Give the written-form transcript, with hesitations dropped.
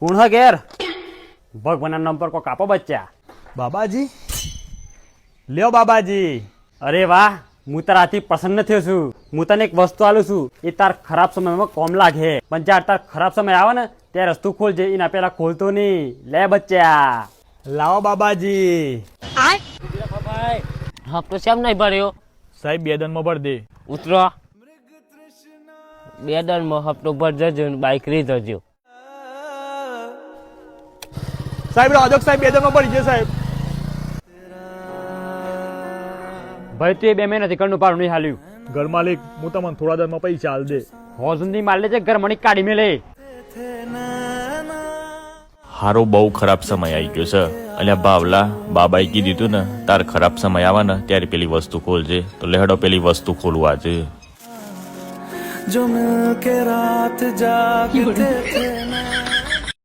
કોણ હ ઘેર? ભગવાનના નામ પર કોક આપો બચ્ચા. બાબાજી લ્યો બાબાજી. અરે વાહ, હું તારાથી પ્રસન્ન થયો છું. હું તને એક વસ્તુ આલું છું, એ તાર ખરાબ સમયમાં કોમ લાગે. પણ જ્યારે તાર ખરાબ સમય આવે ને ત્યારે રસ્તો ખોલજે, એના પેલા ખોલતો નહીં. લે બચ્ચા. લાવો બાબાજી. હપ્તો કેમ નહીં ભર્યો? સાહેબ 2 દનમાં ભર દે. ઉતરો. 2 દનમાં હપ્તો ભર જજો ને બાઈક લઈ જજો. સાહેબ રાજક સાહેબ 2 દનમાં ભરી ગયો સાહેબ. ભાઈ તું એ 2 મહિનાથી ઘરનું ભાડું નહીં હાલ્યું. ઘર માલિક હું તમને થોડા દરમાં પૈસા હાલ દે. હોજુંદી માર લેજે, ઘર મણી કાઢી મેલે. હારો બહુ ખરાબ સમય આવી ગયો છે. અલ્યા બાવલા, બાબાએ કીધું તું ને તાર ખરાબ સમય આવે ને ત્યારે પેલી વસ્તુ ખોલજે. તો લેહડો પેલી વસ્તુ ખોલવા છે. जो मिलके रात जागते थे ना